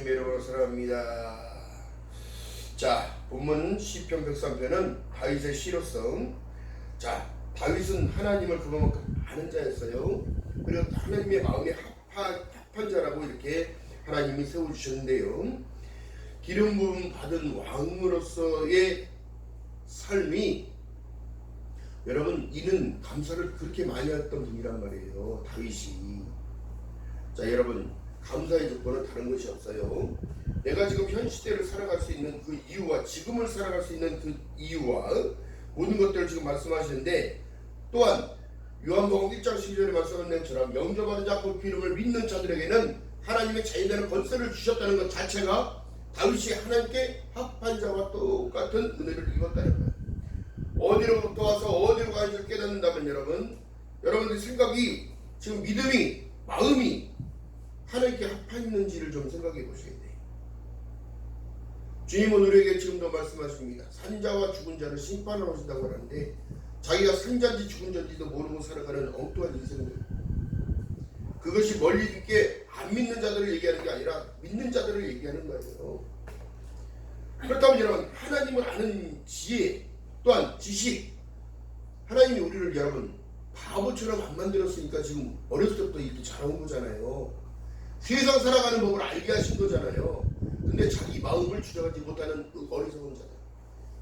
여러분 사랑합니다. 자, 본문 시편 103편은 다윗의 시로성. 자, 다윗은 하나님을 그만큼 아는 자였어요. 그리고 하나님의 마음에 합한 자라고 이렇게 하나님이 세워주셨는데요. 기름 부음 받은 왕으로서의 삶이, 여러분, 이는 감사를 그렇게 많이 했던 분이란 말이에요, 다윗이. 자, 여러분, 감사의 조건은 다른 것이 없어요. 내가 지금 현 시대를 살아갈 수 있는 그 이유와 지금을 살아갈 수 있는 그 이유와 모든 것들을 지금 말씀하시는데, 또한 요한복음 1장 12절에 말씀하는 것처럼 영접하는 자 곧 그 이름을 믿는 자들에게는 하나님의 자녀되는 권세를 주셨다는 것 자체가 다윗이 하나님께 합한 자와 똑같은 은혜를 입었다는 거예요. 어디로부터 와서 어디로 가는지를 깨닫는다면 여러분들 생각이, 지금 믿음이, 마음이 하나님께 합했는지를 좀 생각해 보셔야 돼요. 주님은 우리에게 지금도 말씀하십니다. 산자와 죽은 자를 심판하러 오신다고 하는데, 자기가 산자인지 죽은 자인지도 모르고 살아가는 엉뚱한 인생을, 그것이 멀리 있게 안 믿는 자들을 얘기하는 게 아니라 믿는 자들을 얘기하는 거예요. 그렇다면 여러분, 하나님을 아는 지혜, 또한 지식, 하나님이 우리를 여러분 바보처럼 안 만들었으니까 지금 어렸을 때부터 이렇게 자라온 거잖아요. 세상 살아가는 법을 알게 하신 거잖아요. 근데 자기 마음을 주장하지 못하는 그 어리석은 자들,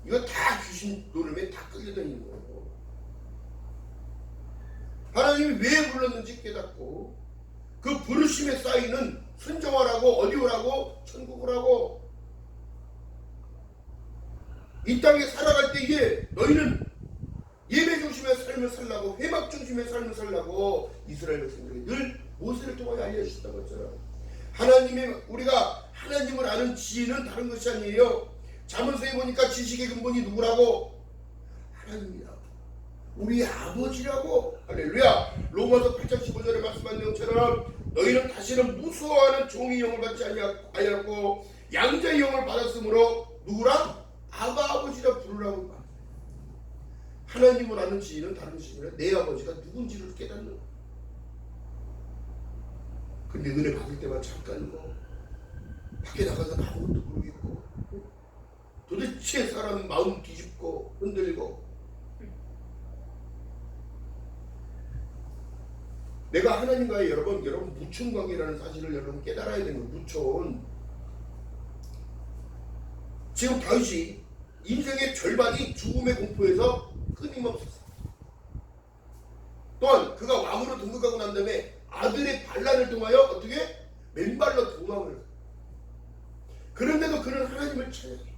이거 다 귀신 노름에 다 끌려다니는 거예요. 하나님이 왜 불렀는지 깨닫고 그 부르심에 쌓이는 순종하라고, 어디 오라고, 천국 오라고. 이 땅에 살아갈 때 이게 너희는 예배 중심의 삶을 살라고, 회막 중심의 삶을 살라고 이스라엘 백성들이 늘 모세를 통하여 알려주셨다고 했잖아요. 우리가 하나님을 아는 지혜는 다른 것이 아니에요. 잠언서에 보니까 지식의 근본이 누구라고? 하나님이라고, 우리 아버지라고. 할렐루야. 로마서 8장 15절에 말씀한 내용처럼 너희는 다시는 무수하는 종의 영을 받지 아니하였고 양자의 영을 받았으므로 누구라? 아버지라 부르라고. 하나님을 아는 지혜는 다른 것이 아니라 내 아버지가 누군지를 깨닫는 거예요. 근데 은혜 받을 때만 잠깐 밖에 나가서 아무것도 모르겠고, 도대체 사람 마음 뒤집고 흔들고, 내가 하나님과의 여러분 무촌 관계라는 사실을 여러분 깨달아야 되는 거예요. 무촌. 지금 다윗이 인생의 절반이 죽음의 공포에서 끊임없었어. 또한 그가 왕으로 등극하고 난 다음에 아들의 반란을 통하여 어떻게? 맨발로 도망을. 그런데도 그는 하나님을 찬양해.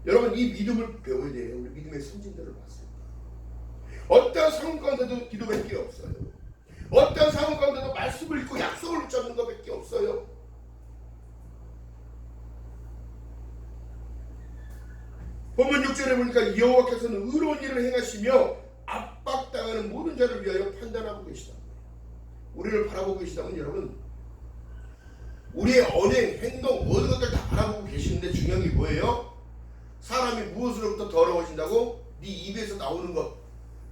여러분, 이 믿음을 배워야 돼요. 우리 믿음의 선진들을 봤어요. 어떠한 상황 가운데도 기도밖에 없어요. 어떠한 상황 가운데도 말씀을 읽고 약속을 붙잡는 것밖에 없어요. 본문 6절에 보니까 여호와께서는 의로운 일을 행하시며 압박당하는 모든 자를 위하여 판단하고 계시다. 우리를 바라보고 계시다면 여러분, 우리의 언행, 행동, 모든 것들 다 바라보고 계시는데 중요한 게 뭐예요? 사람이 무엇으로부터 더러워진다고? 네 입에서 나오는 것,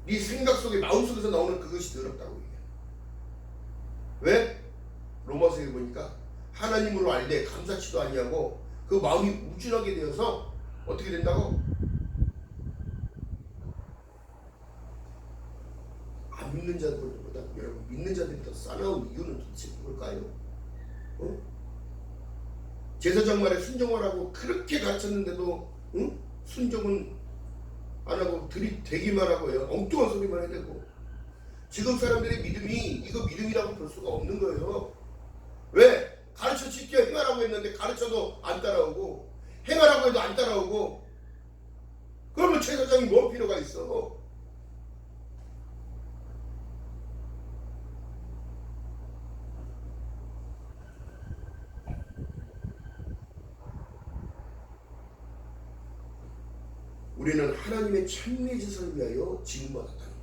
네 생각 속에, 마음 속에서 나오는 그것이 더럽다고 얘기해요. 왜? 로마서에 보니까 하나님으로 알되 감사치도 아니하고 그 마음이 우쭐하게 되어서 어떻게 된다고? 안 믿는 자들보다 여러분 믿는 자들이 더 싸나운 이유는 도대체 뭘까요? 제사장 말에 순종하라고 그렇게 가르쳤는데도 순종은 안 하고 들이대기만 하고요. 엉뚱한 소리만 해야 되고. 지금 사람들의 믿음이 이거 믿음이라고 볼 수가 없는 거예요. 왜? 가르쳐 지켜 행하라고 했는데 가르쳐도 안 따라오고, 행하라고 해도 안 따라오고, 그러면 제사장이 뭐 필요가 있어? 우리는 하나님의 참회의 짓을 위하여 지음받았다는 것.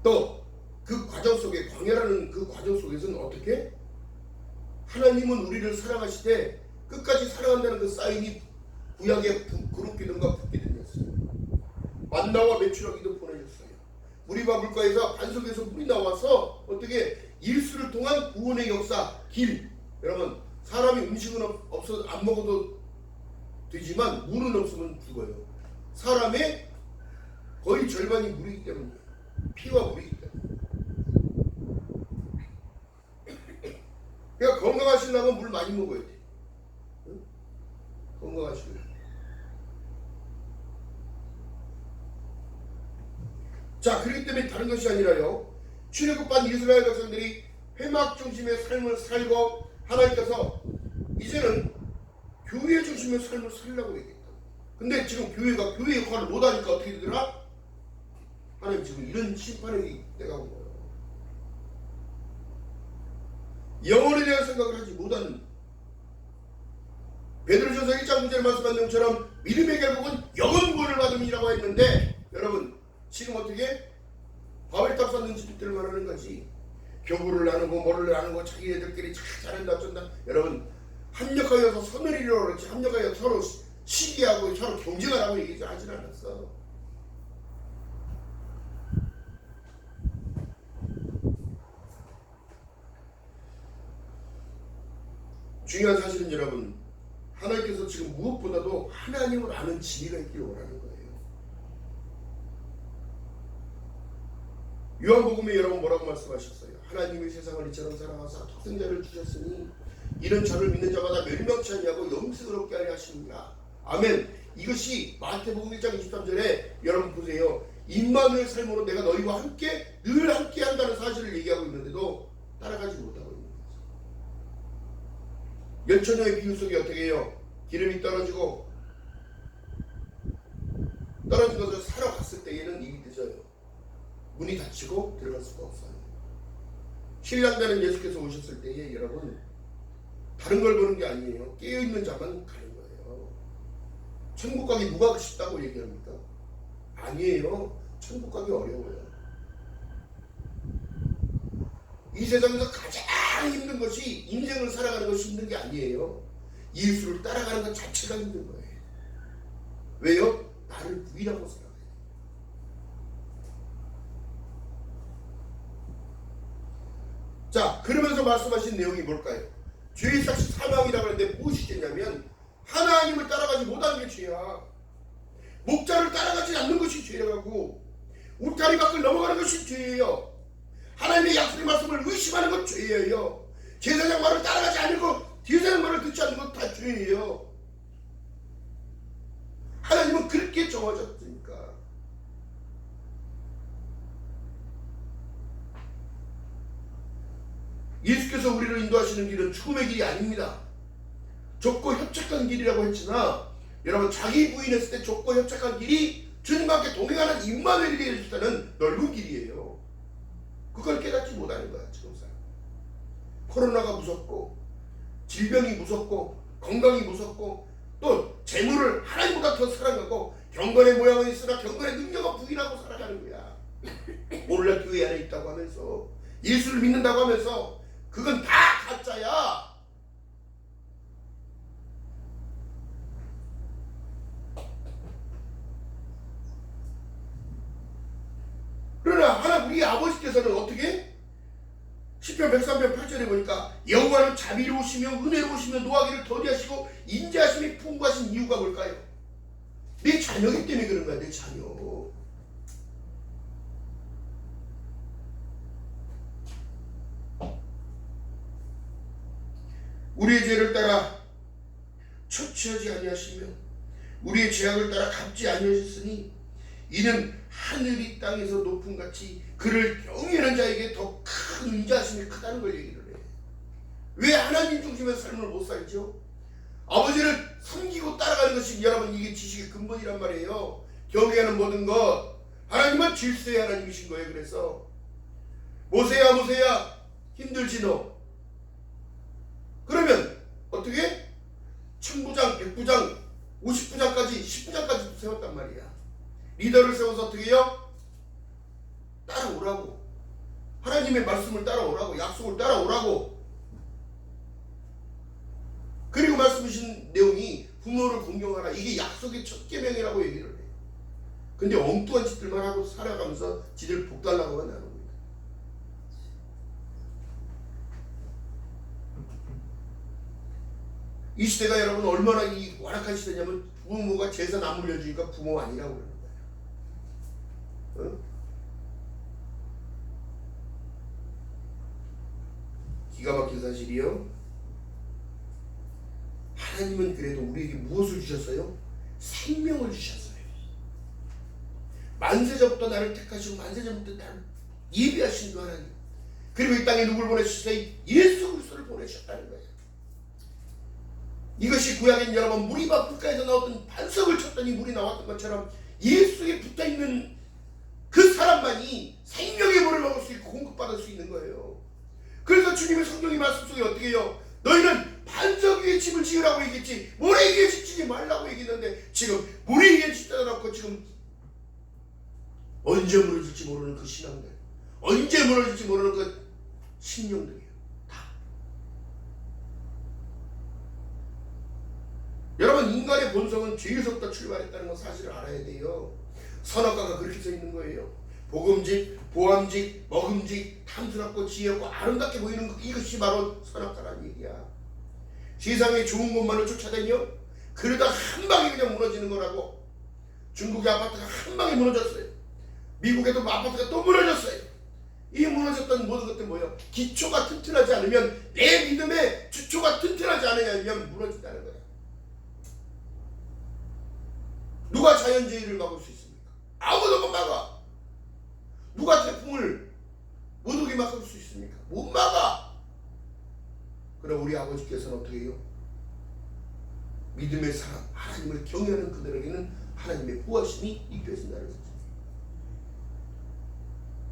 또 그 과정 속에, 광야라는 그 과정 속에서는 어떻게? 하나님은 우리를 사랑하시되 끝까지 사랑한다는 그 사인이 구약의 그룹기둥과 붓기둥이었어요. 만나와 메추라기도 보내줬어요. 무리바 물가에서 반석에서 물이 나와서 어떻게 일수를 통한 구원의 역사, 길, 여러분 사람이 음식은 없어 안 먹어도 되지만 물은 없으면 죽어요. 사람의 거의 절반이 물이기 때문에 피와 물이기 때문에. 그러니까 건강하시려면 물 많이 먹어야 돼. 응? 건강하시려면. 자, 그렇기 때문에 다른 것이 아니라요. 출애굽한 이스라엘 백성들이 회막 중심의 삶을 살고 하나님께서 이제는 교회 중심의 삶을 살려고 얘기했다. 근데 지금 교회가 교회 역할을 못하니까 어떻게 되더라? 하나님 지금 이런 심판의 때가 온 거예요. 영혼에 대한 생각을 하지 못하는 베드로전서 1장 9절 말씀한 내용처럼 믿음의 결국은 영혼 구원을 받음이라고 했는데 여러분 지금 어떻게 바벨탑 쌓는 집들 말하는 거지. 교부를 나누고 뭐를 나누고 자기네들끼리 잘한다 어쩐다. 여러분 합력하여서 선을 이루어 그렇지 합력하여 서로 시기하고 서로 경쟁하라고 얘기하지 않았어. 중요한 사실은 여러분 하나님께서 지금 무엇보다도 하나님을 아는 지혜가 있기를 원하는 거예요. 요한복음에 여러분 뭐라고 말씀하셨어요? 하나님이 세상을 이처럼 사랑하사 독생자를 주셨으니 이런 저를 믿는 자마다 멸망치 아니하고 영생을 얻게 하려 하십니다. 아멘. 이것이 마태복음 1장 23절에 여러분 보세요. 임마누엘 삶으로 내가 너희와 함께 늘 함께 한다는 사실을 얘기하고 있는데도 따라가지 못하고 있는 거죠. 열처녀의 비유 속에 어떻게 해요? 기름이 떨어진 것을 사러 갔을 때에는 이미 늦어요. 문이 닫히고 들어갈 수가 없어요. 신랑되는 예수께서 오셨을 때에 여러분 다른 걸 보는 게 아니에요. 깨어있는 자만 가는 거예요. 천국 가기 누가 쉽다고 얘기합니까? 아니에요. 천국 가기 어려워요. 이 세상에서 가장 힘든 것이 인생을 살아가는 것이 힘든 게 아니에요. 예수를 따라가는 것 자체가 힘든 거예요. 왜요? 나를 부인하고 살아가요. 자, 그러면서 말씀하신 내용이 뭘까요? 죄의 삭시 사망이라고 하는데 무엇이 죄냐면 하나님을 따라가지 못하는 게 죄야. 목자를 따라가지 않는 것이 죄라고. 울타리 밖을 넘어가는 것이 죄예요. 하나님의 약속의 말씀을 의심하는 것 죄예요. 제사장 말을 따라가지 않고 제사장 말을 듣지 않는 것 다 죄예요. 하나님은 그렇게 정하셨으니까. 예수께서 우리를 인도하시는 길은 죽음의 길이 아닙니다. 좁고 협착한 길이라고 했으나 여러분 자기 부인했을 때 좁고 협착한 길이 주님과 함께 동행하는 임마누엘이 되어주시다는 넓은 길이에요. 그걸 깨닫지 못하는 거야 지금 사람. 코로나가 무섭고 질병이 무섭고 건강이 무섭고 또 재물을 하나님보다 더 사랑하고 경건의 모양은 있으나 경건의 능력은 부인하고 살아가는 거야. 오늘날 교회 안에 있다고 하면서 예수를 믿는다고 하면서 그건 다 가짜야. 그러나 하나 우리 아버지께서는 어떻게? 시편 103편 8절에 보니까 여호와는 자비로우시며 은혜로우시며 노하기를 더디하시고 인자하심이 풍부하신 이유가 뭘까요? 내 자녀이기 때문에 그런 거야. 내 자녀. 우리의 죄를 따라 처치하지 아니하시며 우리의 죄악을 따라 갚지 아니하셨으니 이는 하늘이 땅에서 높은 같이 그를 경외하는 자에게 더 큰 인자하심이 크다는 걸 얘기를 해. 왜 하나님 중심의 삶을 못 살죠? 아버지를 섬기고 따라가는 것이 여러분 이게 지식의 근본이란 말이에요. 경외하는 모든 것 하나님은 질서의 하나님이신 거예요. 그래서 모세야 힘들지 너. 그러면 어떻게? 1000부장, 100부장, 50부장까지 10부장까지 세웠단 말이야. 리더를 세워서 어떻게 해요? 따라오라고. 하나님의 말씀을 따라오라고. 약속을 따라오라고. 그리고 말씀하신 내용이 부모를 공경하라. 이게 약속의 첫 계명이라고 얘기를 해. 근데 엉뚱한 짓들만 하고 살아가면서 지들 복 달라고만 하는 겁니다. 이 시대가 여러분 얼마나 이 완악한 시대냐면 부모가 재산 안 물려주니까 부모 아니라고 그러는 거예요. 어? 기가 막힌 사실이요. 하나님은 그래도 우리에게 무엇을 주셨어요? 생명을 주셨어요. 만세전부터 나를 택하시고 만세전부터 나를 예비하신 그 하나님, 그리고 이 땅에 누굴 보내주셨어요? 예수 그리스도를 보내셨다는 거예요. 이것이 구약엔 여러분 무리바 불가에서 나왔던 반석을 쳤더니 물이 나왔던 것처럼 예수에 붙어있는 그 사람만이 생명의 물을 먹을 수 있고 공급받을 수 있는 거예요. 그래서 주님의 성경의 말씀 속에 어떻게 해요? 너희는 반석 위에 집을 지으라고 얘기했지 모래 위에 집 짓지 말라고 얘기했는데 지금 모래 위에 집 짓어놓고 지금 언제 무너질지 모르는 그 신앙들, 언제 무너질지 모르는 그 신령들이에요. 다. 여러분 인간의 본성은 죄에서부터 출발했다는 건 사실을 알아야 돼요. 선악과가 그렇게 써 있는 거예요. 복음직, 보암직, 먹음직, 탐스럽고 지혜롭고 아름답게 보이는 이것이 바로 선악과라는 얘기야. 세상에 좋은 것만을 쫓아다녀 그러다 한 방에 그냥 무너지는 거라고. 중국의 아파트가 한 방에 무너졌어요. 미국에도 아파트가 또 무너졌어요. 이 무너졌던 모든 것들 뭐예요? 기초가 튼튼하지 않으면, 내 믿음의 주초가 튼튼하지 않으면 무너진다는 거야. 누가 자연재해를 막을 수 있습니까? 아무도 못 막아. 누가 태풍을 못 오게 막을 수 있습니까? 못 막아. 그럼 우리 아버지께서는 어떻게 해요? 믿음의 사람, 하나님을 경외하는 그들에게는 하나님의 보호하심이 입혀진다는 거죠.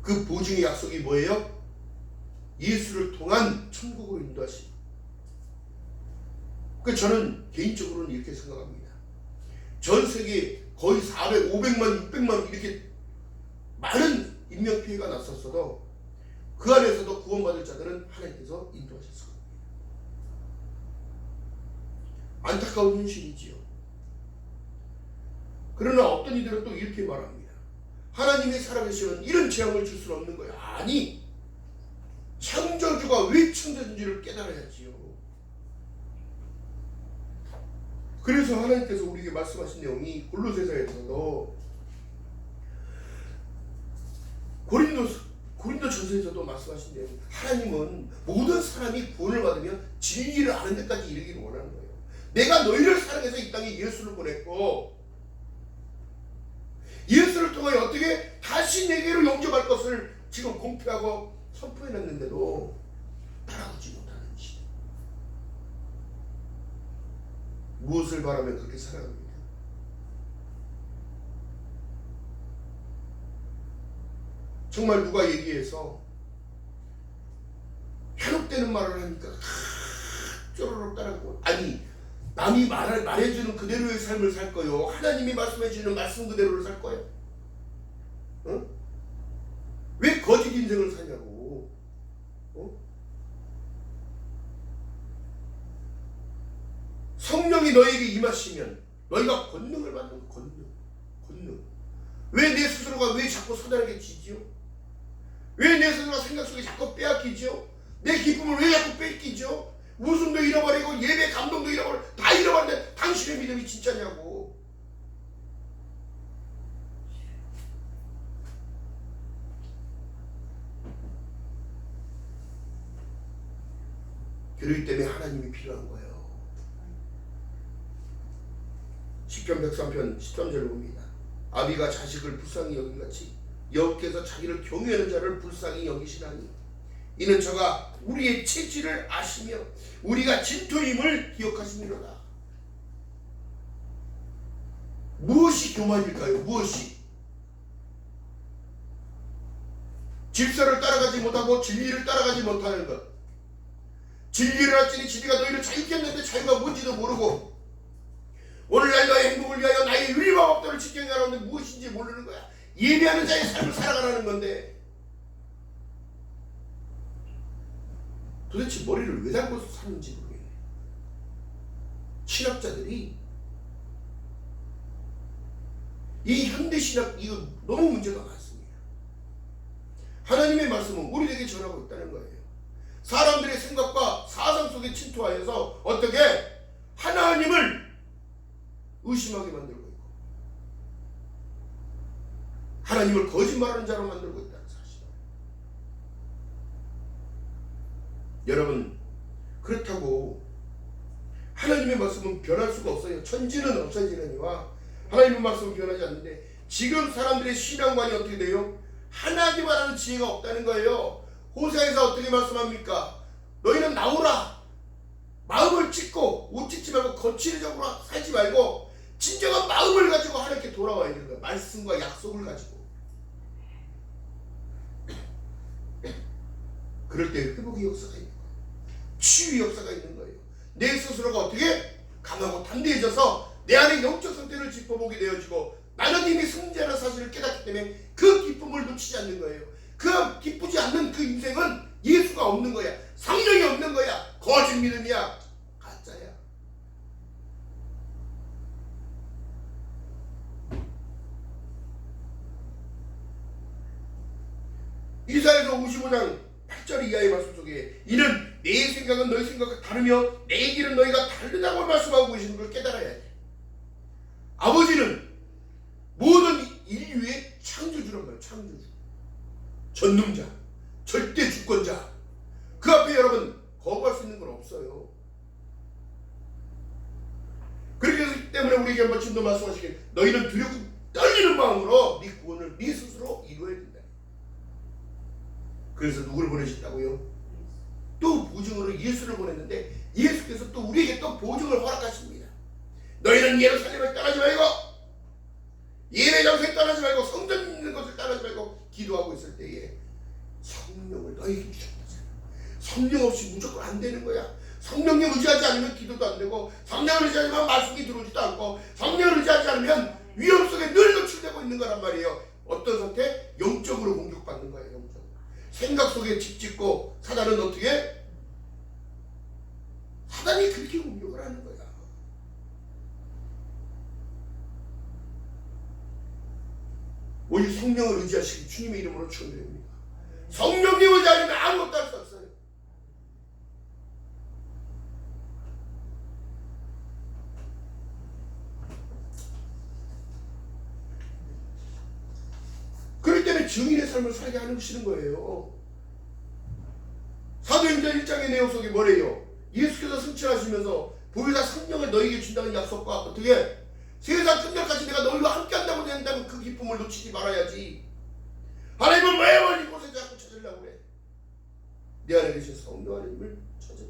그 보증의 약속이 뭐예요? 예수를 통한 천국으로 인도하심. 그 저는 개인적으로는 이렇게 생각합니다. 전 세계 거의 400, 500만, 600만 이렇게 많은 인명피해가 났었어도 그 안에서도 구원받을 자들은 하나님께서 인도하셨을 겁니다. 안타까운 현실이지요. 그러나 어떤 이들은 또 이렇게 말합니다. 하나님이 살아계시면 이런 재앙을 줄 수는 없는 거야. 아니, 창조주가 왜 창조주인지를 깨달아야지요. 그래서 하나님께서 우리에게 말씀하신 내용이 골로새서에서도 고린도전서에서도 말씀하신 내용, 하나님은 모든 사람이 구원을 받으면 진리를 아는 데까지 이르기를 원하는 거예요. 내가 너희를 사랑해서 이 땅에 예수를 보냈고 예수를 통하여 어떻게 다시 내게로 영접할 것을 지금 공표하고 선포해놨는데도 따라오지 못하는 시대. 무엇을 바라며 그렇게 살아갑니까? 정말 누가 얘기해서 현혹되는 말을 하니까 쪼르륵 따라고. 아니, 남이 말해주는 그대로의 삶을 살 거요? 하나님이 말씀해주는 말씀 그대로를 살 거예요? 어? 왜 거짓 인생을 사냐고. 어? 성령이 너에게 임하시면 너희가 권능을 받는 거. 권능. 왜 내 스스로가 왜 자꾸 사단에게 지지요? 왜 내 스스로가 생각 속에 자꾸 빼앗기죠? 내 기쁨을 왜 자꾸 뺏기죠? 웃음도 잃어버리고 예배 감동도 잃어버리고 다 잃어버렸는데 당신의 믿음이 진짜냐고. 그러기 때문에 하나님이 필요한 거예요. 시편 103편 13절을 봅니다. 아비가 자식을 불쌍히 여긴같이 여호와께서 자기를 경외하는 자를 불쌍히 여기시나니 이는 저가 우리의 체질을 아시며 우리가 진토임을 기억하시미로다. 무엇이 교만일까요? 무엇이? 질서를 따라가지 못하고 진리를 따라가지 못하는 것. 진리를 할지니 진리가 너희를 자유케 했는데 자유가 뭔지도 모르고 오늘날 너의 행복을 위하여 나의 율리와 법도를 지키게 하라는데 무엇인지 모르는 거야. 예배하는 자의 삶을 살아가라는 건데 도대체 머리를 왜 달고 사는지 모르겠네. 신학자들이 이 현대신학 이거 너무 문제가 많습니다. 하나님의 말씀은 우리에게 전하고 있다는 거예요. 사람들의 생각과 사상 속에 침투하여서 어떻게 의심하게 만들고 있고 하나님을 거짓말하는 자로 만들고 있다는 사실. 여러분, 그렇다고 하나님의 말씀은 변할 수가 없어요. 천지는 없어지느니와 하나님의 말씀은 변하지 않는데 지금 사람들의 신앙관이 어떻게 돼요? 하나님 알아는 지혜가 없다는 거예요. 호세아에서 어떻게 말씀합니까? 너희는 나오라. 마음을 찢고 옷 찢지 말고 거칠적으로 살지 말고 진정한 마음을 가지고 하나님께 돌아와야 되는 거예요. 말씀과 약속을 가지고. 그럴 때 회복의 역사가 있는 거예요. 치유의 역사가 있는 거예요. 내 스스로가 어떻게 강하고 담대해져서 내 안의 영적 상태를 짚어보게 되어지고 나는 이미 승자라는 사실을 깨닫기 때문에 그 기쁨을 놓치지 않는 거예요. 그 기쁘지 않는 그 인생은 예수가 없는 거야. 성령이 없는 거야. 거짓 믿음이야. 가짜야. 이사야서 55장 8절 이하의 말씀 속에 이는 내 생각은 너희 생각과 다르며 내 길은 너희가 다르다고 말씀하고 계시는 걸 깨달아야 돼. 아버지는 모든 인류의 창조주란 말이에요. 창조주, 전능자, 절대 주권자. 그 앞에 여러분 거부할 수 있는 건 없어요. 그렇기 때문에 우리에게 한번 지금도 말씀하시길 너희는 두렵고 떨리는 마음으로 네 구원을 네 스스로 이루어야 된다. 그래서 누구를 보내셨다고요? 또 보증으로 예수를 보냈는데 예수께서 또 우리에게 또 보증을 허락하십니다. 너희는 예루살렘을 떠나지 말고 예배 장소에 떠나지 말고 성전 있는 것을 떠나지 말고 기도하고 있을 때에 성령을 너희에게 주셨다. 성령 없이 무조건 안 되는 거야. 성령님 의지하지 않으면 기도도 안 되고 성령을 의지하면 말씀이 들어오지도 않고 성령을 의지하지 않으면 위험 속에 늘 노출되고 있는 거란 말이에요. 어떤 상태? 영적으로 공격받는 거예요. 영적으로. 생각 속에 집 짓고 사단은 어떻게? 사단이 그렇게 공격을 하는 거야. 오직 성령을 의지하시기 주님의 이름으로 축원드립니다. 성령님 의지하면 아무것도 할 수 없어요. 그렇기 때문에 증인의 삶을 살게 하시는 거예요. 사도행전 1장의 내용 속에 뭐래요? 예수께서 승천하시면서 보혜사 성령을 너희에게 준다는 약속과 어떻게 세상 끝날까지 내가 너희와 함께 한다고 된다면 그 기쁨을 놓치지 말아야지. 하나님은 왜 멀리 곳에 자꾸 찾으려고 그래? 내 안에 계신 성령 하나님을 찾으려.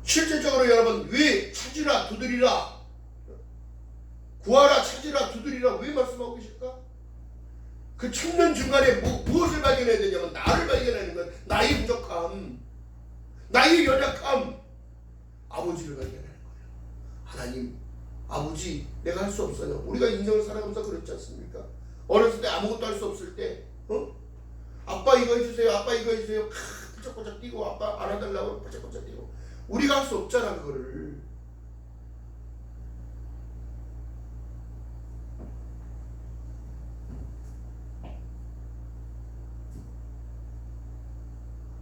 실질적으로 여러분 왜 찾으라 두드리라 구하라 찾으라 두드리라 왜 말씀하고 계실까? 그 찾는 중간에 무엇을 발견해야 되냐면 나를 발견하는 건 나의 부족함, 나의 연약함, 아버지를 발견하는 거예요. 하나님, 아버지 내가 할 수 없어요. 우리가 인생을 살아가면서 그렇지 않습니까? 어렸을 때 아무것도 할 수 없을 때 아빠 이거 해주세요, 아빠 이거 해주세요 부쩍부쩍 뛰고 아빠 안아달라고 부쩍부쩍 뛰고 우리가 할 수 없잖아 그거를.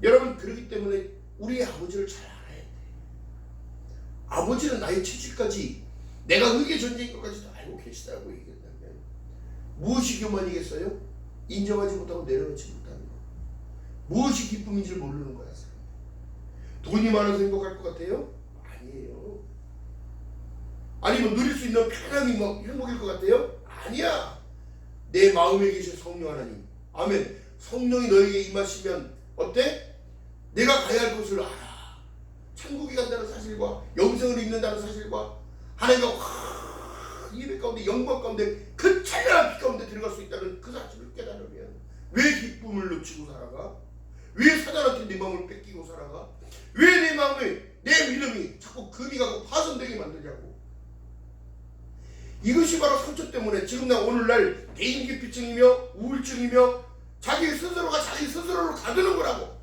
여러분 그렇기 때문에 우리의 아버지를 잘 알아야 돼. 아버지는 나의 체질까지 내가 의계 존재인 것까지도 알고 계시다고 얘기한다면 무엇이 교만이겠어요? 인정하지 못하고 내려놓지 못하는 거. 무엇이 기쁨인지를 모르는 거야. 돈이 많아서 행복할 것 같아요? 아니에요. 아니면 누릴 수 있는 편함이 뭐 행복일 것 같아요? 아니야. 내 마음에 계신 성령 하나님. 아멘. 성령이 너에게 임하시면 어때? 내가 가야 할 곳을 알아. 천국에 간다는 사실과 영생을 입는다는 사실과 하나님과 예배 가운데 영광 가운데 그 찬란한 빛 가운데 들어갈 수 있다는 그 사실을 깨달으면 왜 기쁨을 놓치고 살아가? 왜 사단한테 내 마음을 뺏기고 살아가? 왜 내 마음에 내 믿음이 자꾸 금이 가고 파손되게 만드냐고. 이것이 바로 상처 때문에 지금 나 오늘날 대인기피증이며 우울증이며 자기 스스로가 자기 스스로를 가두는 거라고.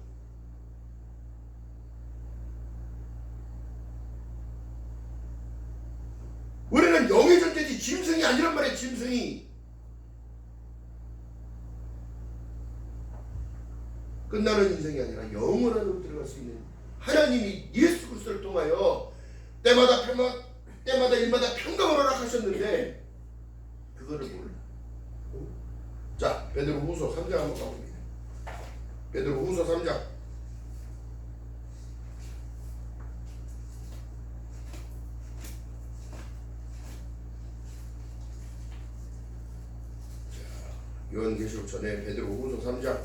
우리는 영의 존재지 짐승이 아니란 말이야. 짐승이. 끝나는 인생이 아니라 영원한으로 들어갈 수 있는 하나님이 예수 그리스도를 통하여 때마다 일마다 평강을 허락하셨는데 그거를 몰라. 자, 베드로후서 3장 한번 가봅니다. 베드로후서 3장. 요한계시록 전에 베드로후서 3장.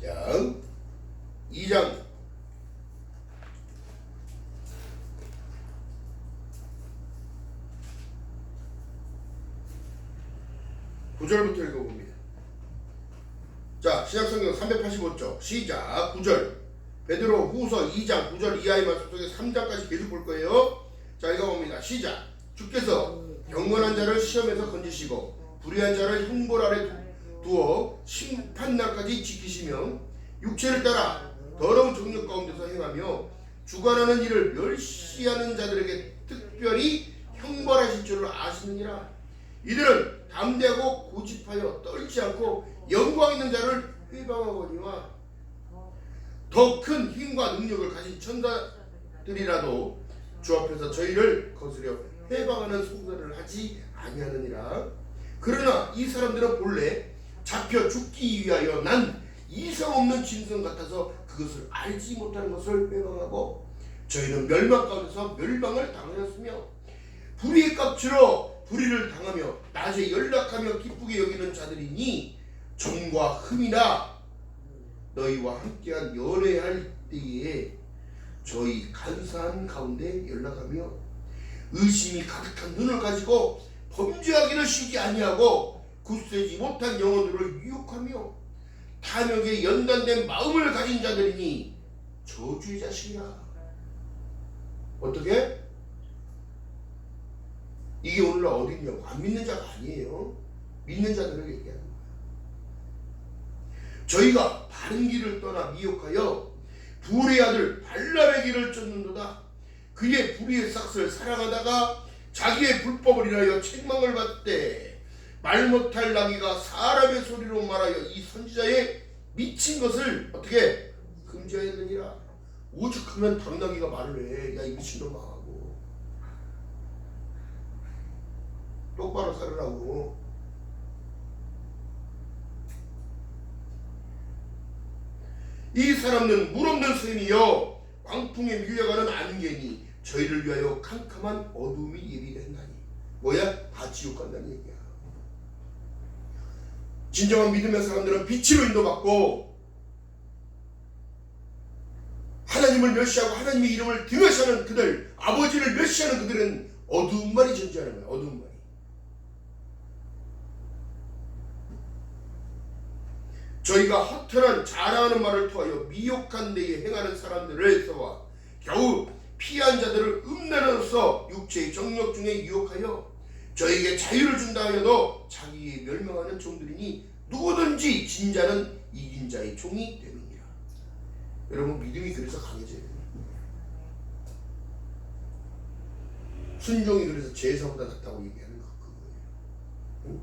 자, 2장 9절부터 읽어봅니다. 자, 신약성경 385쪽 시작. 9절 베드로후서 2장 9절 이하의 말씀 속에 3장까지 계속 볼 거예요. 자, 읽어봅니다. 시작. 주께서 경건한 자를 시험에서 건지시고 불의한 자를 형벌 아래 두어 심판날까지 지키시며 육체를 따라 더러운 정욕 가운데서 행하며 주관하는 일을 멸시하는 자들에게 특별히 형벌하실 줄을 아시느니라. 이들은 담대하고 고집하여 떨지 않고 영광 있는 자를 회방하거니와 더 큰 힘과 능력을 가진 천사들이라도 주 앞에서 저희를 거스려 회방하는 송사를 하지 아니하느니라. 그러나 이 사람들은 본래 잡혀 죽기 위하여 난 이상 없는 짐승 같아서 그것을 알지 못하는 것을 회방하고 저희는 멸망 가운데서 멸망을 당하였으며 불의의 값으로 불의를 당하며 낮에 연락하며 기쁘게 여기는 자들이니 정과 흠이나 너희와 함께한 연애할 때에 저희 간사한 가운데 연락하며 의심이 가득한 눈을 가지고 범죄하기를 쉬지 아니하고 굳세지 못한 영혼들을 유혹하며 탐욕에 연단된 마음을 가진 자들이니 저주의 자식이라. 어떻게? 이게 오늘날 어디 있냐고. 안 믿는 자가 아니에요. 믿는 자들을 얘기하는 거예요. 저희가 바른 길을 떠나 미혹하여 불의 아들 발람의 길을 쫓는도다. 그의 불의의 삭스를 사랑하다가 자기의 불법을 인하여 책망을 받되 말 못할 나귀가 사람의 소리로 말하여 이 선지자의 미친 것을 어떻게 금지하였느니라. 오죽하면 당나귀가 말을 해. 야, 이 미친놈아 하고 똑바로 살으라고. 이 사람은 물 없는 샘이여 광풍에 밀려가는 안개니 저희를 위하여 캄캄한 어둠이 예비됐나니. 뭐야? 다 지옥 간다는 얘기야. 진정한 믿음의 사람들은 빛으로 인도받고 하나님을 멸시하고 하나님의 이름을 등하시하는 그들, 아버지를 멸시하는 그들은 어두움만이 존재하는 거야. 어두움만이. 저희가 허탄한 자랑하는 말을 통하여 미혹한 데에 행하는 사람들에서와 겨우 피한 자들을 음란으로써 육체의 정욕 중에 유혹하여 저에게 자유를 준다 하여도 자기의 멸망하는 종들이니 누구든지 진 자는 이긴 자의 종이 되느니라. 여러분, 믿음이 그래서 강해져요. 순종이 그래서 제사보다 낫다고 얘기하는 거 그거예요.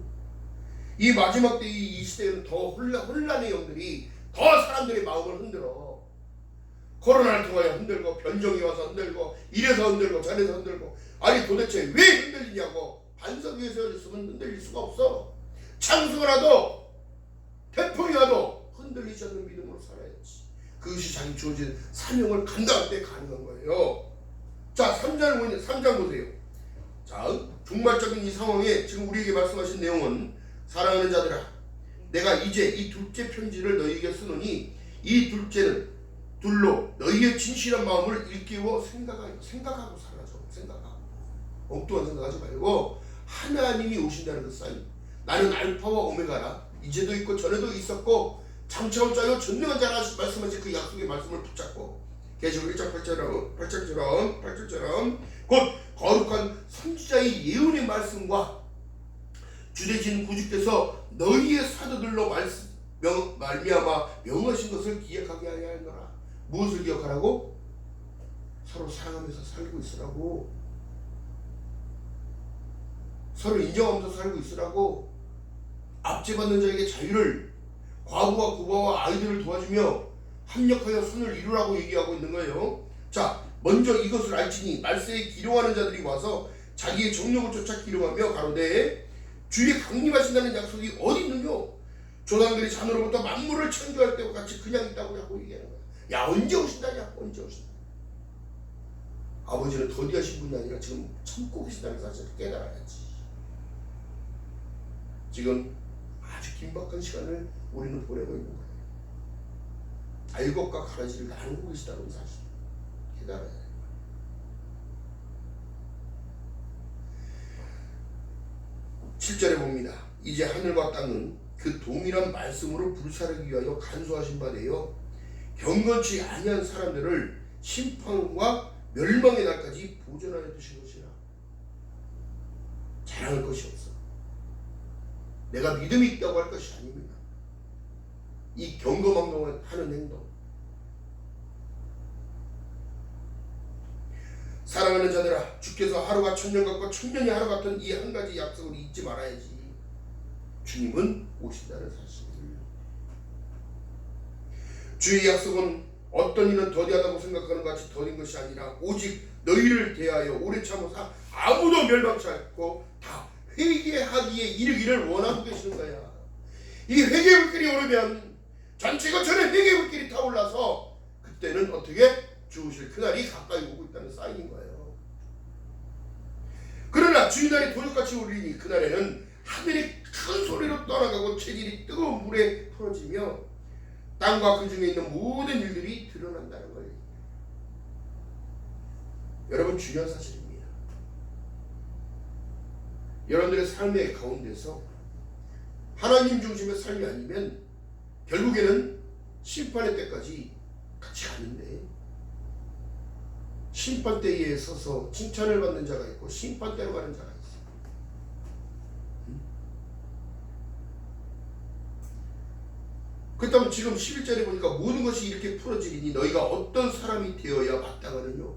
이 마지막 때 이 시대에는 더 혼란의 영들이 더 사람들의 마음을 흔들어. 코로나를 통하여 흔들고 변종이 와서 흔들고 이래서 흔들고 저래서 흔들고. 아니 도대체 왜 흔들리냐고. 반석 위에 세워졌으면 흔들릴 수가 없어. 창수가 나도 태풍이 와도 흔들리지 않는 믿음으로 살아야지. 그것이 자기 주어진 사명을 감당할 때 가능한 거예요. 자, 3장 보세요. 자, 종말적인 이 상황에 지금 우리에게 말씀하신 내용은 사랑하는 자들아, 내가 이제 이 둘째 편지를 너희에게 쓰노니 이 둘째는 둘로 너희의 진실한 마음을 일깨워 생각하고 살아줘. 생각하고 엉뚱한 생각하지 말고 하나님이 오신다는 그 사인. 나는 알파와 오메가라. 이제도 있고 전에도 있었고 장차 올 자요 전능한 자라 말씀하신 그 약속의 말씀을 붙잡고 계시록 1장 8절처럼 곧 거룩한 선지자의 예언의 말씀과 주대신 구주께서 너희의 사도들로 말미암아 명하신 것을 기억하게 하여야 하노라. 무엇을 기억하라고? 서로 사랑하면서 살고 있으라고. 서로 인정하면서 살고 있으라고. 압제받는 자에게 자유를, 과부와 구바와 아이들을 도와주며 합력하여 선을 이루라고 얘기하고 있는 거예요. 자, 먼저 이것을 알지니 말세에 기룡하는 자들이 와서 자기의 정욕을 쫓아 기룡하며 가로되 주의 강림하신다는 약속이 어디 있느뇨? 조상들이 자녀로부터 만물을 창조할 때와 같이 그냥 있다고 하고 얘기하는 거야. 야, 언제 오신다냐? 언제 오신다? 아버지는 더디하신 분이 아니라 지금 참고 계신다는 사실을 깨달아야지. 지금 아주 긴박한 시간을 우리는 보내고 있는 거예요. 알곡과 가라지를 나누고 계시다는 사실 깨달아야 돼요. 7절에 봅니다. 이제 하늘과 땅은 그 동일한 말씀으로 불사르기 위하여 간수하신 바 되어 경건치 아니한 사람들을 심판과 멸망의 날까지 보존하여 두신 것이라. 자랑할 것이 없어. 내가 믿음이 있다고 할 것이 아닙니다. 이 경거망동하는 행동. 사랑하는 자들아, 주께서 하루가 천년 같고 천년이 하루 같은 이 한 가지 약속을 잊지 말아야지. 주님은 오신다는 사실을. 주의 약속은 어떤 이는 더디하다고 생각하는 것 같이 더딘 것이 아니라 오직 너희를 대하여 오래 참으사 아무도 멸망치 않고 다 회개하기에 이르기를 원하고 계시는 거야. 이 회개의 불길이 오르면 전체가 전에 회개의 불길이 타올라서 그때는 어떻게? 주우실 그날이 가까이 오고 있다는 사인인 거예요. 그러나 주의 날이 도적같이 오리니 그날에는 하늘이 큰 소리로 떠나가고 체질이 뜨거운 물에 풀어지며 땅과 그 중에 있는 모든 일들이 드러난다는 거예요. 여러분, 중요한 사실입니다. 여러분들의 삶의 가운데서 하나님 중심의 삶이 아니면 결국에는 심판의 때까지 같이 가는데, 심판대에 서서 칭찬을 받는 자가 있고 심판대로 가는 자가 있어. 그렇다면 지금 11절에 보니까 모든 것이 이렇게 풀어지리니 너희가 어떤 사람이 되어야 마땅하느뇨?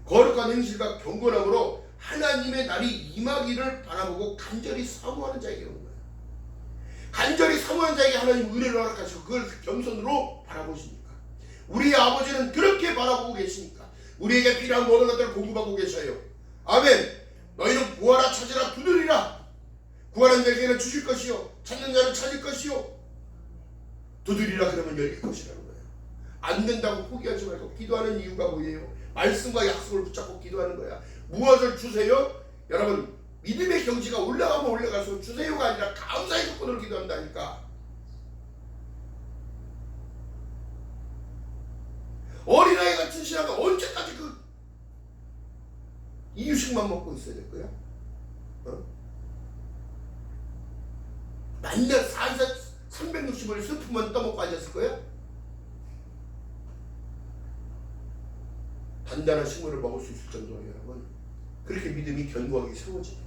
거룩한 행실과 경건함으로 하나님의 날이 임하기를 바라보고 간절히 사모하는 자에게 오는 거예요. 간절히 사모하는 자에게 하나님 은혜를 허락하시고 그걸 겸손으로 바라보시니까, 우리의 아버지는 그렇게 바라보고 계시니까 우리에게 필요한 모든 것들을 공급하고 계셔요. 아멘. 너희는 구하라, 찾으라, 두드리라. 구하는 자에게는 주실 것이요, 찾는 자는 찾을 것이요, 두드리라 그러면 열릴 것이라는 거예요. 안 된다고 포기하지 말고 기도하는 이유가 뭐예요? 말씀과 약속을 붙잡고 기도하는 거야. 무엇을 주세요? 여러분, 믿음의 경지가 올라가면 올라갈수록 주세요가 아니라 감사의 조건으로 기도한다니까. 어린아이 같은 신앙은 언제까지 그 이유식만 먹고 있어야 될 거야? 만날 360을 스프만 떠먹고 앉았을 거야? 단단한 식물을 먹을 수 있을 정도로 여러분, 그렇게 믿음이 견고하게 세워지죠.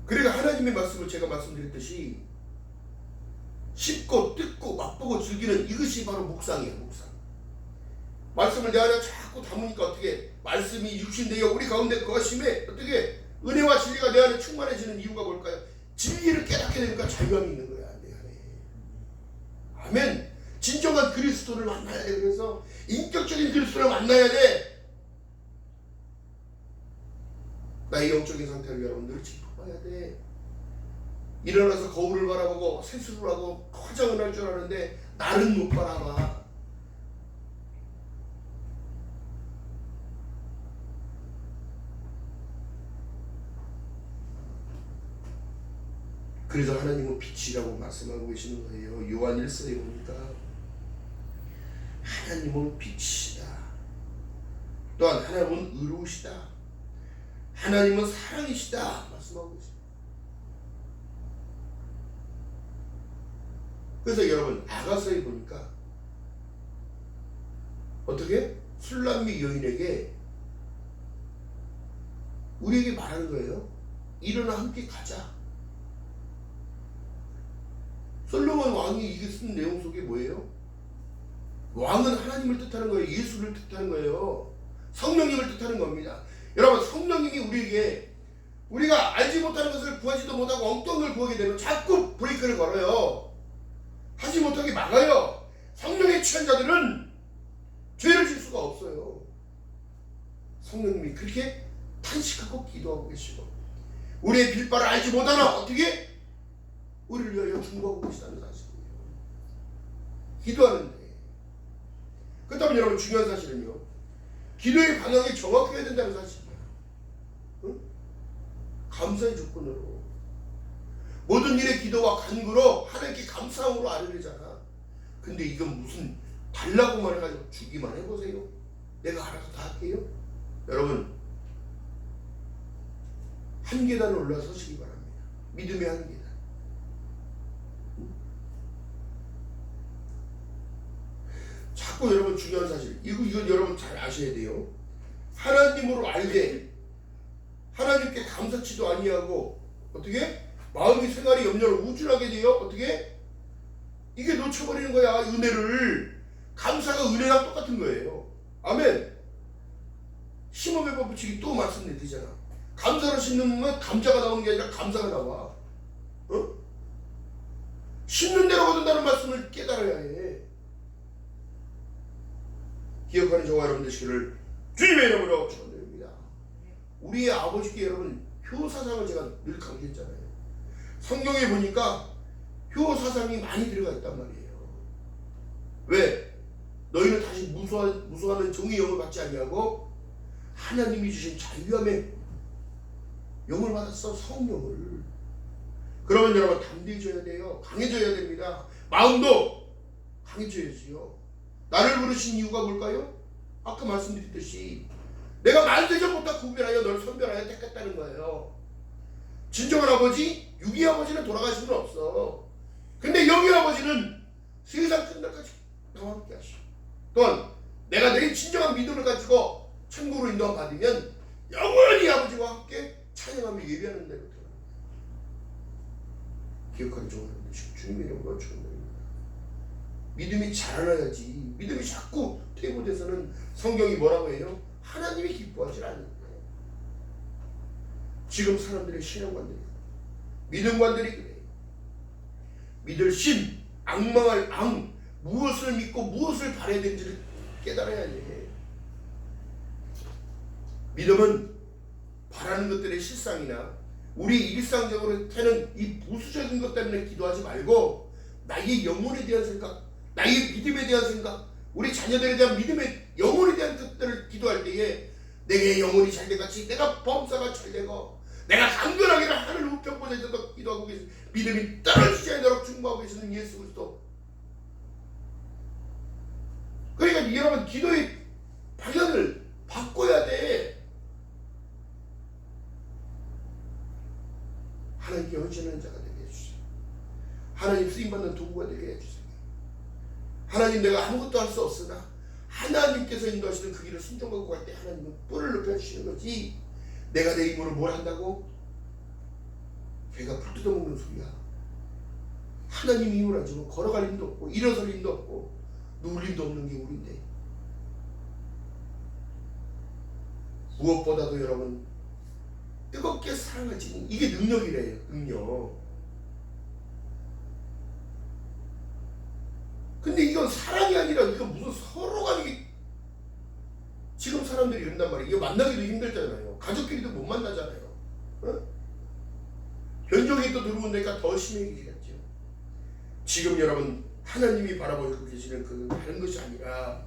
그러니까 하나님의 말씀을 제가 말씀드렸듯이 씹고 뜯고 맛보고 즐기는 이것이 바로 묵상이에요. 묵상. 말씀을 내 안에 자꾸 담으니까 어떻게? 말씀이 육신되어 우리 가운데 거심에 어떻게? 은혜와 진리가 내 안에 충만해지는 이유가 뭘까요? 진리를 깨닫게 되니까 자유함이 있는 거야, 내 안에. 아멘. 진정한 그리스도를 만나야 돼. 그래서 인격적인 그리스도를 만나야 돼. 나의 영적인 상태를 여러분들 짚어봐야 돼. 일어나서 거울을 바라보고 세수를 하고 화장을 할 줄 아는데 나는 못 바라봐. 그래서 하나님은 빛이라고 말씀하고 계시는 거예요. 요한 1서에 보니까 하나님은 빛이다. 또한 하나님은 의로우시다. 하나님은 사랑이시다 말씀하고 계십니다. 그래서 여러분, 아가서에 보니까 어떻게? 술람미 여인에게 우리에게 말하는 거예요. 일어나 함께 가자. 솔로몬 왕이 이게 쓴 내용 속에 뭐예요? 왕은 하나님을 뜻하는 거예요. 예수를 뜻하는 거예요. 성령님을 뜻하는 겁니다. 여러분, 성령님이 우리에게 우리가 알지 못하는 것을 구하지도 못하고 엉뚱한 걸 구하게 되면 자꾸 브레이크를 걸어요. 하지 못하게 막아요. 성령에 취한 자들은 죄를 질 수가 없어요. 성령님이 그렇게 탄식하고 기도하고 계시고, 우리의 빌바를 알지 못하나 어떻게 우리를 위하여 중보하고 계시다는 사실이에요. 기도하는데, 그렇다면 여러분, 중요한 사실은요, 기도의 방향이 정확해야 된다는 사실이에요. 응? 감사의 조건으로, 모든 일에 기도와 간구로 하나님께 감사함으로 아뢰려잖아. 근데 이건 무슨 달라고만 해가지고 주기만 해보세요. 내가 알아서 다 할게요. 여러분, 한 계단을 올라서시기 바랍니다. 믿음의 한 계단. 자꾸 여러분, 중요한 사실, 이건 여러분 잘 아셔야 돼요. 하나님으로 알되 하나님께 감사치도 아니하고 어떻게 마음이 생활이 염려를 우쭐하게 돼요. 어떻게 이게 놓쳐버리는 거야. 은혜를. 감사가 은혜랑 똑같은 거예요. 아멘. 심음의 법 붙이기 또 말씀드리잖아. 감사로 심는 건 감자가 나오는 게 아니라 감사가 나와. 어? 심는 대로 얻는다는 말씀을 깨달아야 해. 기억하는 저와 여러분 되시기를 주님의 이름으로 축원드립니다. 우리의 아버지께 여러분 효사상을 제가 늘 강조했잖아요. 성경에 보니까 효사상이 많이 들어가 있단 말이에요. 왜? 너희는 다시 무수하는 종의 영을 받지 아니하고 하나님이 주신 자유함의 영을 받았어. 성령을. 그러면 여러분 담대해져야 돼요. 강해져야 됩니다. 마음도 강해져야지요. 나를 부르신 이유가 뭘까요? 아까 말씀드렸듯이 내가 말대접보다 구별하여 널 선별하여 택했다는 거예요. 진정한 아버지, 육의 아버지는 돌아가신 분 없어. 근데 영의 아버지는 세상 끝날까지 나와 함께 하시고, 또한 내가 내 진정한 믿음을 가지고 천국으로 인도함 받으면 영원히 아버지와 함께 찬양하며 예배하는 대로 들어갑니다. 기억하기 좋은 주님의 이름으로 축원드립니다. 믿음이 자라나야지. 믿음이 자꾸 퇴보돼서는 성경이 뭐라고 해요? 하나님이 기뻐하지 않는데. 지금 사람들의 신앙관들이, 믿음관들이 그래요. 믿을 신, 악망할 앙, 무엇을 믿고 무엇을 바라야 되는지를 깨달아야 돼. 믿음은 바라는 것들의 실상이나 우리 일상적으로 되는 이 부수적인 것 때문에 기도하지 말고 나의 영혼에 대한 생각, 나의 믿음에 대한 생각, 우리 자녀들에 대한 믿음의 영혼에 대한 것들을 기도할 때에 내게 영혼이 잘돼같이 내가 범사가 잘되고 내가 강건하게 하늘 우편보좌에 있어서 기도하고 계신 믿음이 떨어지지 않도록 중보하고 계시는 예수 그리스도. 그러니까 여러분 기도의 방향을 바꿔야 돼. 하나님께 헌신하는 자가 되게 해주세요. 하나님 쓰임받는 도구가 되게 해주세요. 하나님 내가 아무것도 할 수 없으나 하나님께서 인도하시는 그 길을 순종하고 갈 때 하나님은 뿔을 높여주시는 거지, 내가 내 힘으로 뭘 한다고? 걔가 풀 뜯어먹는 소리야. 하나님 힘을 안 주면 걸어갈 힘도 없고 일어설 힘도 없고 누울 힘도 없는 게 우리인데. 무엇보다도 여러분 뜨겁게 사랑하지는 이게 능력이래요. 능력. 근데 이건 사랑이 아니라 이건 무슨 서로가 이게 지금 사람들이 이런단 말이에요. 이거 만나기도 힘들잖아요. 가족끼리도 못 만나잖아요. 어? 변종이 또 들어오니까 더 심해지겠죠. 지금 여러분 하나님이 바라보고 계시는 그건 다른 것이 아니라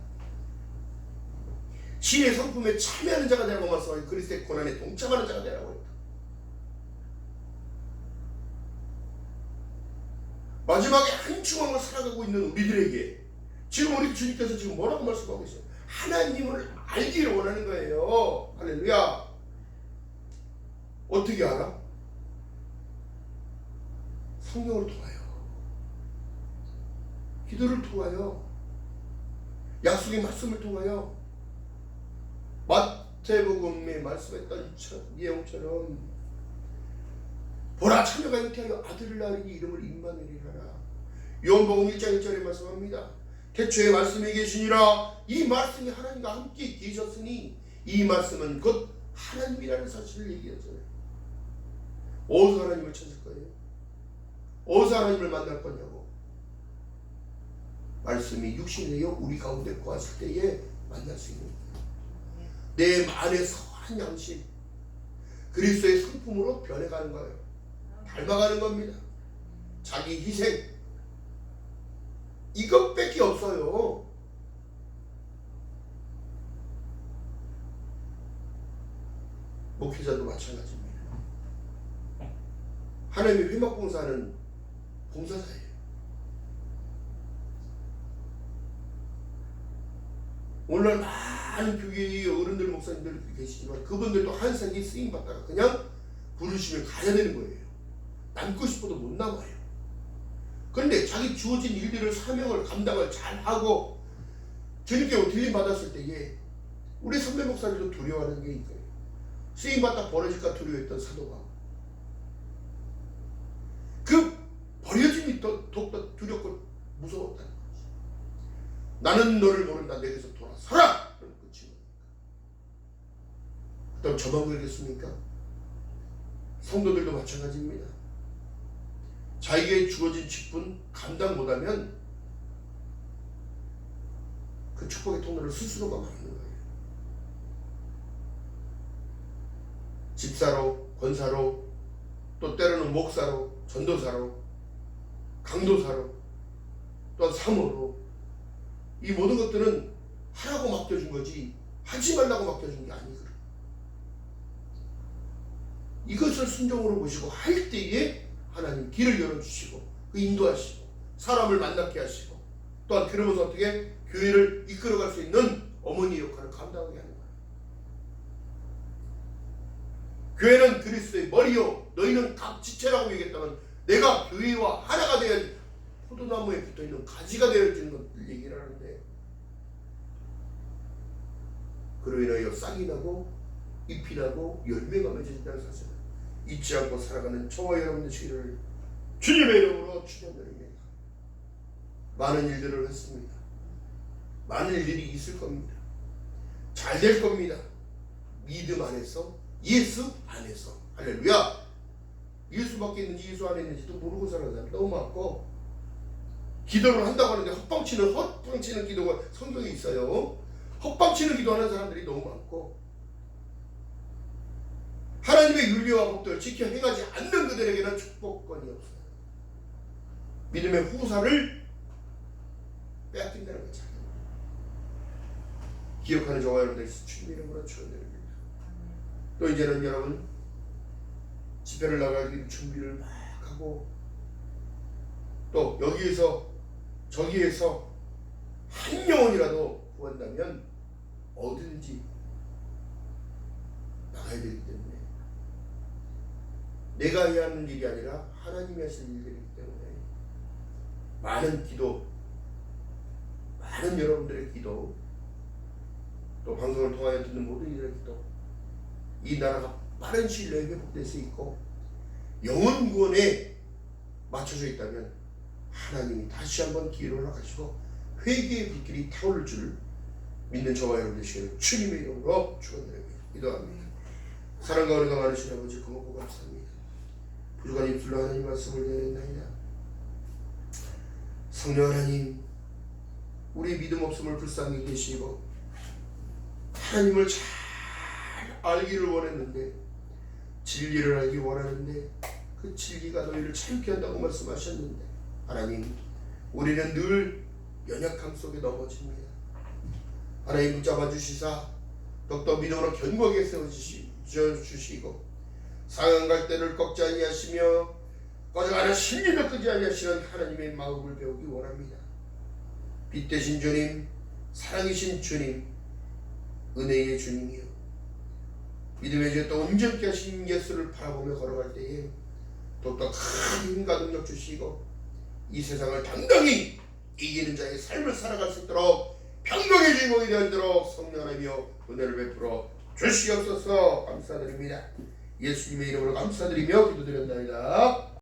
신의 성품에 참여하는 자가 되라고 말씀하고 그리스도의 고난에 동참하는 자가 되라고 했다. 마지막에 한 중앙을 살아가고 있는 우리들에게 지금 우리 주님께서 지금 뭐라고 말씀하고 계세요? 하나님을 알기를 원하는 거예요. 할렐루야. 어떻게 알아? 성경을 통하여, 기도를 통하여, 약속의 말씀을 통하여, 마태복음에 말씀했던 내용처럼 보라 처녀가 잉태하여 아들을 낳으니 이름을 임마누엘이라. 요한복음 1장 1절에 말씀합니다. 태초에 말씀이 계시니라. 이 말씀이 하나님과 함께 계셨으니 이 말씀은 곧 하나님이라는 사실을 얘기하잖아요. 어디서 하나님을 찾을 거예요? 어디서 하나님을 만날 거냐고. 말씀이 육신이 되어 우리 가운데 거하실 때에 만날 수 있는 거예요. 내 안에 선한 양심, 그리스도의 성품으로 변해가는 거예요. 닮아가는 겁니다. 자기 희생, 이것밖에 없어요. 목회자도 마찬가지입니다. 하나님의 회막봉사는 봉사자예요. 오늘날 많은 교회의 어른들 목사님들 계시지만 그분들도 한 생에 쓰임받다가 그냥 부르시면 가야 되는 거예요. 남고 싶어도 못 남아요. 그런데 자기 주어진 일들을 사명을 감당을 잘하고 주님께 들림 받았을 때에 우리 선배 목사님도 두려워하는 게 있어요. 쓰임받다 버려질까 두려워했던 사도가 그 버려짐이 더욱더 두렵고 무서웠다는 거지. 나는 너를 모른다. 내게서 돌아서라. 그럼 끝이에요. 그다음 저만 그러겠습니까? 성도들도 마찬가지입니다. 자기에게 주어진 직분 감당 못하면 그 축복의 통로를 스스로가 막는 거예요. 집사로, 권사로, 또 때로는 목사로, 전도사로, 강도사로, 또한 사모로, 이 모든 것들은 하라고 맡겨준 거지 하지 말라고 맡겨준 게 아니거든. 이것을 순종으로 보시고 할 때에 하나님 길을 열어주시고 그 인도하시고 사람을 만나게 하시고 또한 그러면서 어떻게 교회를 이끌어갈 수 있는 어머니 역할을 감당하게 하는 거예요. 교회는 그리스도의 머리요 너희는 각 지체라고 얘기했다면 내가 교회와 하나가 되어야지. 포도나무에 붙어있는 가지가 되어지는 것을 얘기를 하는데 그로 인하여 싹이 나고 잎이 나고 열매가 맺어진다는 사실을 잊지 않고 살아가는 저와 여러분 되시기를 주님의 이름으로 축원드립니다. 많은 일들을 했습니다. 많은 일들이 있을 겁니다. 잘 될 겁니다. 믿음 안에서, 예수 안에서. 할렐루야. 예수 밖에 있는지 예수 안에 있는지도 모르고 사는 사람이 너무 많고 기도를 한다고 하는데 헛방치는 기도가 성경에 있어요. 헛방치는 기도하는 사람들이 너무 많고 하나님의 윤리와 법도를 지켜 행하지 않는 그들에게는 축복권이 없어요. 믿음의 후사를 빼앗긴다는 거죠. 기억하는 저와 여러분들 주님 이름으로 축원드립니다. 또 이제는 여러분 집회를 나가기 준비를 막 하고 또 여기에서 저기에서 한 영혼이라도 구한다면 어디든지 나가야 되기 때문에 내가 해야 하는 일이 아니라 하나님이 하실 일들이기 때문에 많은 기도, 많은 여러분들의 기도, 또 방송을 통하여 듣는 모든 이들의 기도, 이 나라가 빠른 시일 내에 회복될 수 있고 영혼 구원에 맞춰져 있다면 하나님이 다시 한번 기회를 허락하시고 회개의 불길이 타오를 줄 믿는 저와 여러분 되시기를 주님의 이름으로 축원드립니다. 기도합니다. 사랑과 은혜가 많으신 아버지 고맙고 감사합니다. 부족한 입술로 하나님 말씀을 드렸나이다. 성령 하나님, 우리 믿음 없음을 불쌍히 계시고 하나님을 잘 알기를 원했는데 진리를 알기 원하는데 그 진리가 너희를 참게 한다고 말씀하셨는데 하나님, 우리는 늘 연약함 속에 넘어집니다. 하나님 붙잡아 주시사 더욱더 믿음으로 견고하게 세워주시고 상한 갈대를 꺾지 아니하시며 꺼져가는 신리를 끄지 아니하시는 하나님의 마음을 배우기 원합니다. 빛 되신 주님, 사랑이신 주님, 은혜의 주님이여 믿음의 죄 또 온전케 하신 예수를 바라보며 걸어갈 때에 더욱더 큰 힘과 능력 주시고 이 세상을 당당히 이기는 자의 삶을 살아갈 수 있도록 평강의 주인공이 되도록 성령 하나님이여 은혜를 베풀어 주시옵소서. 감사드립니다. 예수님의 이름으로 감사드리며 기도드렸나이다.